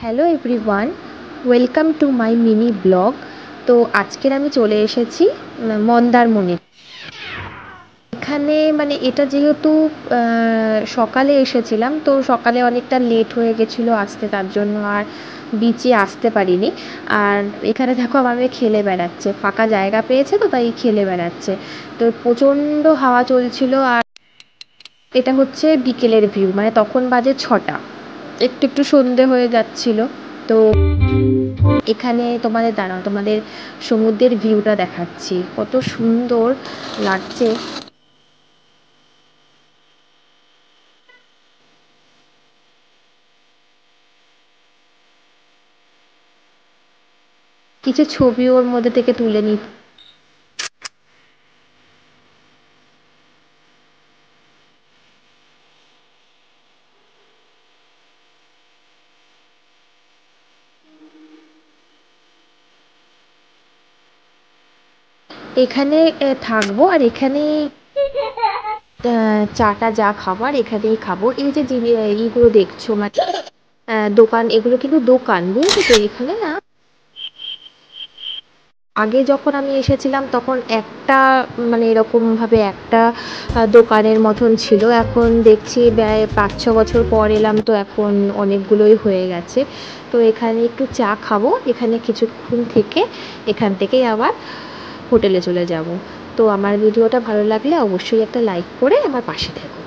Hello everyone, welcome to my mini blog. তো আজকের আমি চলে এসেছি মন্দারমণি। এখানে মানে এটা যেহেতু সকালে এসেছিলাম, তো সকালে অনেকটা লেট হয়ে গেছিলো আসতে, তার জন্য আর বিচে আসতে পারিনি। আর এখানে দেখো আমার মেয়ে খেলে বেড়াচ্ছে, ফাঁকা জায়গা পেয়েছে তো তাই খেলে বেড়াচ্ছে। তো প্রচণ্ড হাওয়া চলছিল। আর এটা হচ্ছে বিকেলের ভিউ, মানে তখন বাজে 6টা, একটু একটু সন্ধে হয়ে যাচ্ছিল। তো এখানে তোমাদের সমুদ্রের ভিউটা দেখাচ্ছি, কত সুন্দর লাগছে। কিছু ছবি ওর মধ্যে থেকে তুলে নি। এখানে থাকবো, আর এখানেই চাটা যা খাবার এখানেই খাবো। এই যে এইগুলো দেখছো মানে দোকান, এগুলো কিন্তু দোকান, বুঝছো তো। এখানে না, আগে যখন আমি এসেছিলাম তখন একটা মানে এরকমভাবে একটা দোকানের মতন ছিল। এখন দেখছি প্রায় 5-6 বছর পর এলাম, তো এখন অনেকগুলোই হয়ে গেছে। তো এখানে একটু চা খাবো, এখানে কিছুক্ষণ থেকে এখান থেকেই আবার হোটেলে চলে যাব। তো আমার ভিডিওটা ভালো লাগলে অবশ্যই একটা লাইক করে আমার পাশে থেকো।